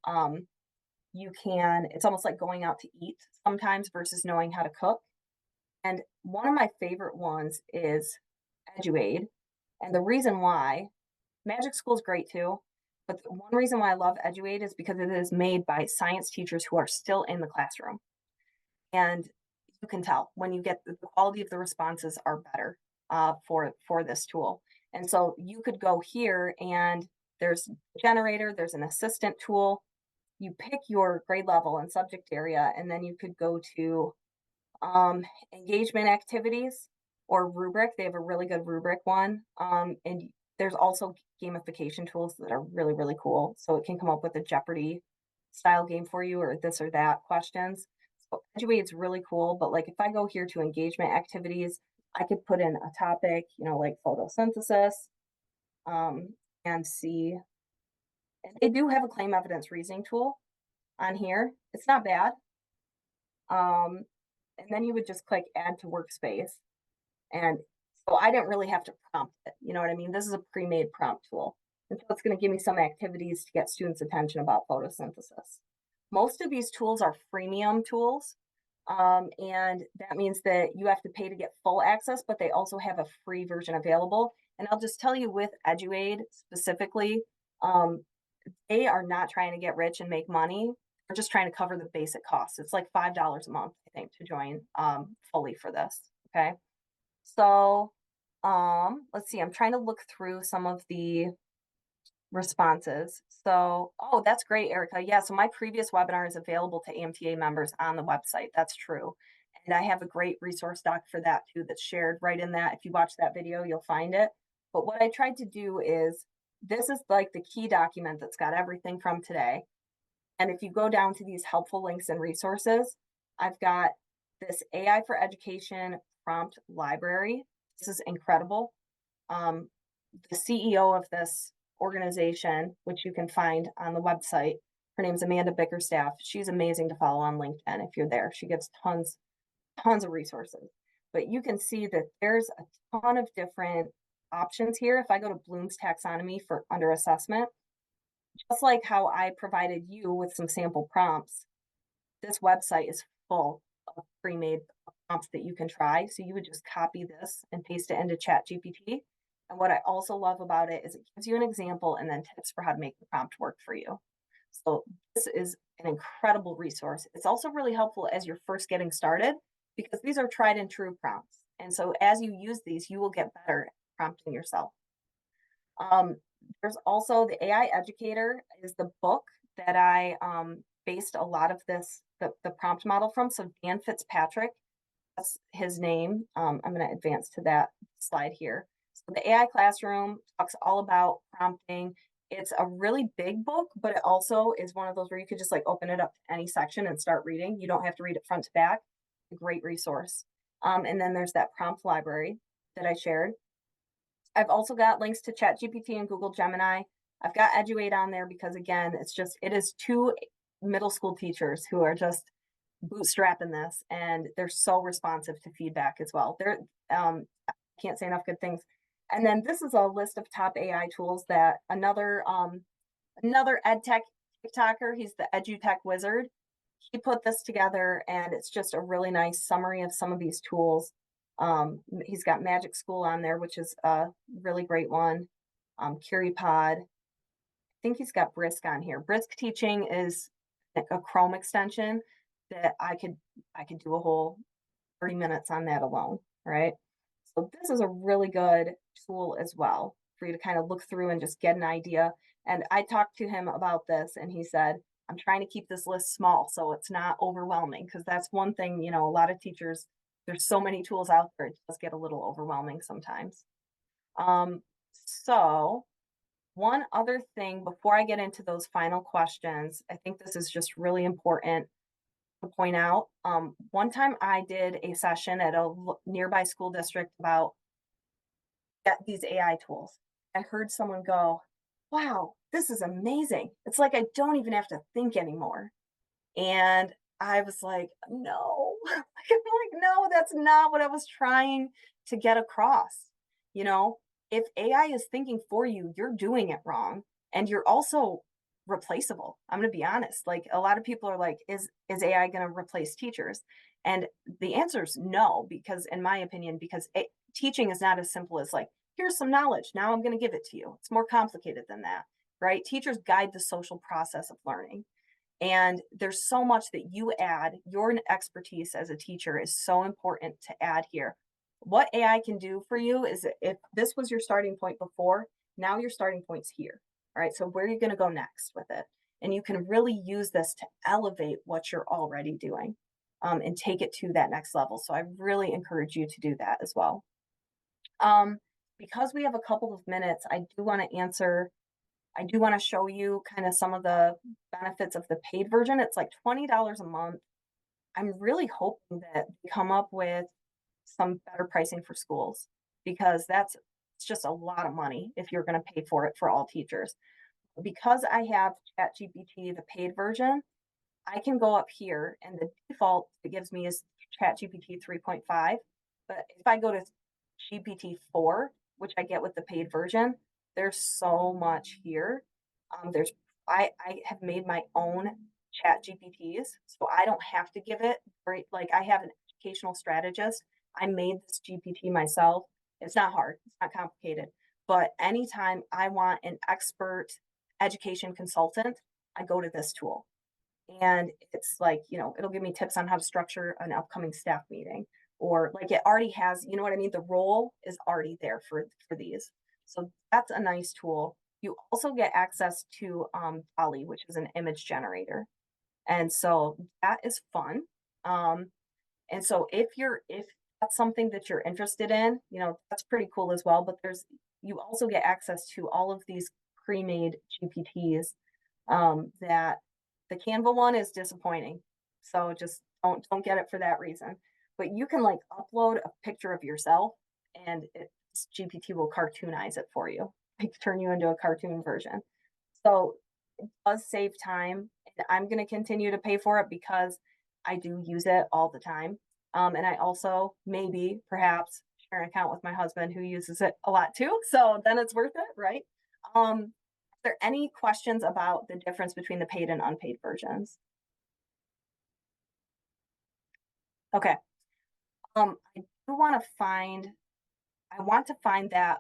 it's almost like going out to eat sometimes versus knowing how to cook. And one of my favorite ones is EduAid. And the reason why, Magic School is great too, but the one reason why I love EduAid is because it is made by science teachers who are still in the classroom. And you can tell when you get the quality of the responses are better for this tool. And so you could go here and there's a generator, there's an assistant tool. You pick your grade level and subject area, and then you could go to engagement activities or rubric. They have a really good rubric one. And there's also gamification tools that are really, really cool. So it can come up with a Jeopardy style game for you or this or that questions. So Eduate's really cool. But like if I go here to engagement activities, I could put in a topic, like photosynthesis, and see. And they do have a claim evidence reasoning tool on here. It's not bad. And then you would just click add to workspace. And so I didn't really have to prompt it. You know what I mean? This is a pre-made prompt tool. And so it's going to give me some activities to get students' attention about photosynthesis. Most of these tools are freemium tools. And that means that you have to pay to get full access, but they also have a free version available. And I'll just tell you with EduAid specifically, they are not trying to get rich and make money. They're just trying to cover the basic costs. It's like $5 a month, I think, to join fully for this. Okay. So let's see, I'm trying to look through some of the responses. So, oh, that's great, Erica. Yeah, so my previous webinar is available to AMTA members on the website. That's true. And I have a great resource doc for that too that's shared right in that. If you watch that video, you'll find it. But what I tried to do is, this is like the key document that's got everything from today. And if you go down to these helpful links and resources, I've got this AI for Education prompt library. This is incredible. The CEO of this organization, which you can find on the website, her name's Amanda Bickerstaff. She's amazing to follow on LinkedIn if you're there. She gives tons of resources. But you can see that there's a ton of different options here. If I go to Bloom's taxonomy for under assessment, just like how I provided you with some sample prompts, this website is full of pre-made prompts that you can try. So you would just copy this and paste it into ChatGPT. And what I also love about it is it gives you an example and then tips for how to make the prompt work for you. So this is an incredible resource. It's also really helpful as you're first getting started because these are tried and true prompts. And so as you use these, you will get better at prompting yourself. There's also the AI Educator is the book that I based a lot of the prompt model from. So Dan Fitzpatrick, that's his name. I'm going to advance to that slide here. So the AI Classroom talks all about prompting. It's a really big book, but it also is one of those where you could just like open it up to any section and start reading. You don't have to read it front to back. A great resource. And then there's that prompt library that I shared. I've also got links to ChatGPT and Google Gemini. I've got EduAid on there because again, it is two middle school teachers who are just bootstrapping this and they're so responsive to feedback as well. I can't say enough good things. And then this is a list of top AI tools that another EdTech TikToker, he's the EduTech Wizard. He put this together and it's just a really nice summary of some of these tools. He's got Magic School on there, which is a really great one. CurryPod. I think he's got Brisk on here. Brisk Teaching is a Chrome extension that I could do a whole 30 minutes on that alone, right? So this is a really good tool as well for you to kind of look through and just get an idea. And I talked to him about this and he said, I'm trying to keep this list small so it's not overwhelming because that's one thing, a lot of teachers, there's so many tools out there, it does get a little overwhelming sometimes. So one other thing before I get into those final questions, I think this is just really important to point out. One time I did a session at a nearby school district about these AI tools. I heard someone go, wow, this is amazing. It's like I don't even have to think anymore. And I was like, no, I'm like, no, that's not what I was trying to get across. You know, if AI is thinking for you, you're doing it wrong. And you're also replaceable. I'm going to be honest. Like a lot of people are like, is AI going to replace teachers? And the answer is no, because in my opinion, because teaching is not as simple as like, here's some knowledge. Now I'm going to give it to you. It's more complicated than that, right? Teachers guide the social process of learning. And there's so much that you add. Your expertise as a teacher is so important to add here. What AI can do for you is if this was your starting point before, now your starting point's here. All right. So where are you going to go next with it? And you can really use this to elevate what you're already doing, and take it to that next level. So I really encourage you to do that as well. Um, because we have a couple of minutes, I do want to show you kind of some of the benefits of the paid version. It's like $20 a month. I'm really hoping that they come up with some better pricing for schools, because it's just a lot of money if you're going to pay for it for all teachers. Because I have ChatGPT, the paid version, I can go up here and the default it gives me is ChatGPT 3.5. But if I go to GPT-4, which I get with the paid version, there's so much here. There's I have made my own chat GPTs, so I don't have to give it very like I have an educational strategist. I made this GPT myself. It's not hard, it's not complicated. But anytime I want an expert education consultant, I go to this tool. And it's like, it'll give me tips on how to structure an upcoming staff meeting, or like it already has, you know what I mean? The role is already there for these. So that's a nice tool. You also get access to Dolly, which is an image generator. And so that is fun. Um, and so if that's something that you're interested in, that's pretty cool as well. But you also get access to all of these pre-made GPTs, that the Canva one is disappointing. So just don't get it for that reason. But you can like upload a picture of yourself, and GPT will cartoonize it for you, like turn you into a cartoon version. So it does save time, and I'm going to continue to pay for it because I do use it all the time. And I also maybe perhaps share an account with my husband who uses it a lot too. So then it's worth it, right? Are there any questions about the difference between the paid and unpaid versions? Okay. I do want to find, I want to find that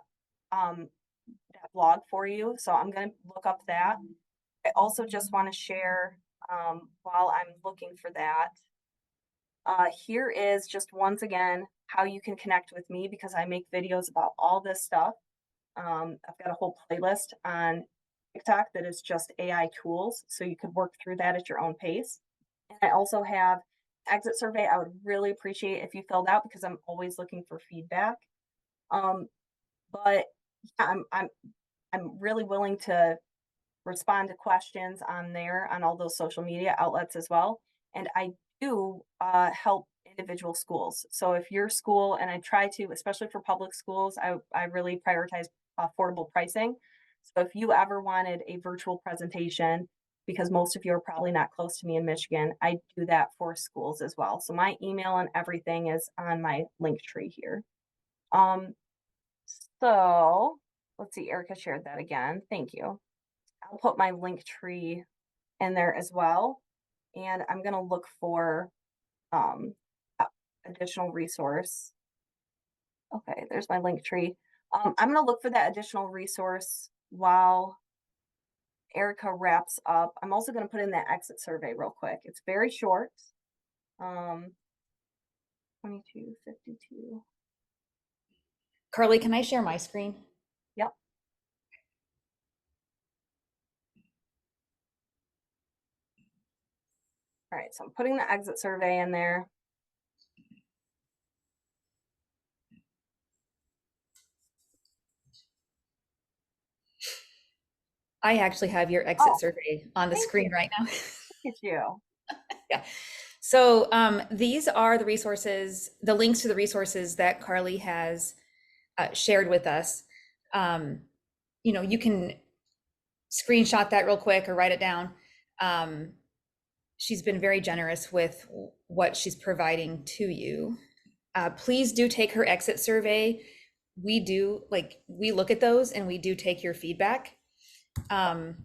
blog for you. So I'm going to look up that. I also just want to share, while I'm looking for that, here is just once again how you can connect with me, because I make videos about all this stuff. I've got a whole playlist on TikTok that is just AI tools, so you could work through that at your own pace. And I also have exit survey. I would really appreciate if you filled out, because I'm always looking for feedback. Um, but yeah, I'm really willing to respond to questions on there on all those social media outlets as well. And I do help individual schools. So if your school, and I try to, especially for public schools, I really prioritize affordable pricing. So if you ever wanted a virtual presentation, because most of you are probably not close to me in Michigan, I do that for schools as well. So my email and everything is on my link tree here. Um, so let's see, Erica shared that again. Thank you. I'll put my link tree in there as well. And I'm going to look for um, additional resource. Okay, there's my link tree. I'm going to look for that additional resource while Erica wraps up. I'm also going to put in that exit survey real quick. It's very short. 2252. Carly, can I share my screen? Yep. All right, so I'm putting the exit survey in there. I actually have your exit Oh, survey on the thank you. screen right now. Look at you. Yeah. So these are the resources, the links to the resources that Carly has shared with us. You can screenshot that real quick or write it down. Um, she's been very generous with what she's providing to you. Please do take her exit survey. We look at those and we do take your feedback. Um,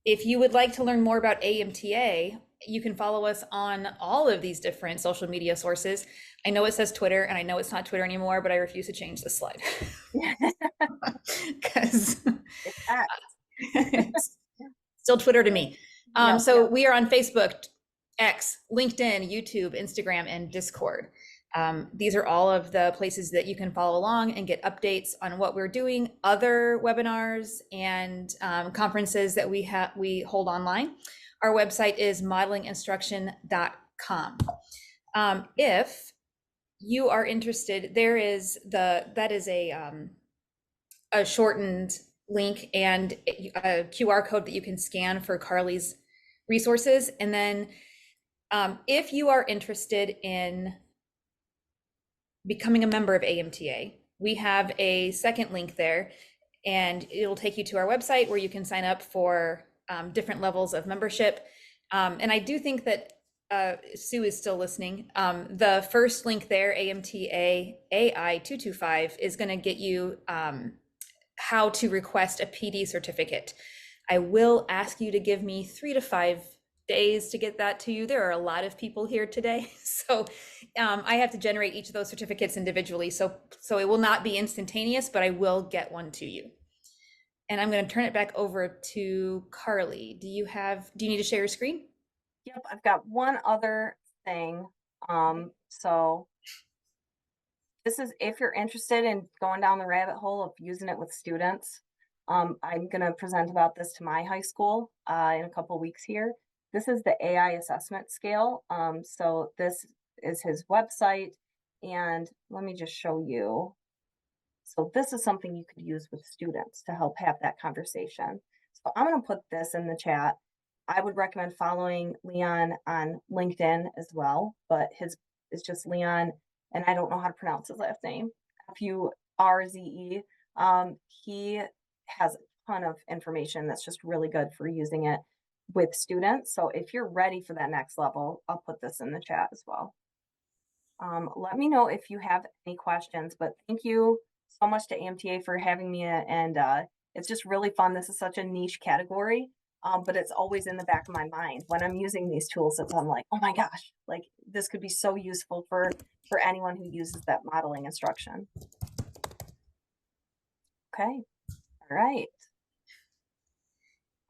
if you would like to learn more about AMTA, you can follow us on all of these different social media sources. I know it says Twitter, and I know it's not Twitter anymore, but I refuse to change this slide because It's X. it's still Twitter to me. Yep, So yep. we are on Facebook, X, LinkedIn, YouTube, Instagram, and Discord. These are all of the places that you can follow along and get updates on what we're doing, other webinars and conferences that we hold online. Our website is modelinginstruction.com. If you are interested, that is a shortened link and a QR code that you can scan for Karle's resources. And then if you are interested in becoming a member of AMTA, we have a second link there, and it'll take you to our website where you can sign up for different levels of membership. And I do think that Sue is still listening. The first link there, AMTA AI 225, is going to get you how to request a PD certificate. I will ask you to give me 3 to 5 days to get that to you. There are a lot of people here today, so I have to generate each of those certificates individually. So it will not be instantaneous, but I will get one to you. And I'm going to turn it back over to Karle. Do you need to share your screen? Yep, I've got one other thing. So this is if you're interested in going down the rabbit hole of using it with students. I'm going to present about this to my high school in a couple weeks here. This is the AI assessment scale. So this is his website, and let me just show you. So this is something you could use with students to help have that conversation. So I'm going to put this in the chat. I would recommend following Leon on LinkedIn as well, but his is just Leon, and I don't know how to pronounce his last name, F-U-R-Z-E. He has a ton of information that's just really good for using it with students. So if you're ready for that next level, I'll put this in the chat as well. Let me know if you have any questions, but thank you so much to AMTA for having me, and it's just really fun. This is such a niche category, but it's always in the back of my mind when I'm using these tools. I'm like, oh my gosh, like this could be so useful for anyone who uses that modeling instruction. Okay, all right.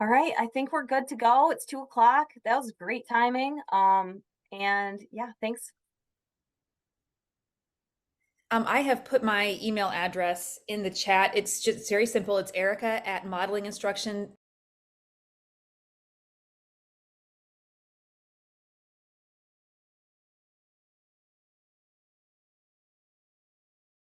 All right, I think we're good to go. It's 2 o'clock. That was great timing. And yeah, thanks. I have put my email address in the chat. It's just very simple. It's Erica at modelinginstruction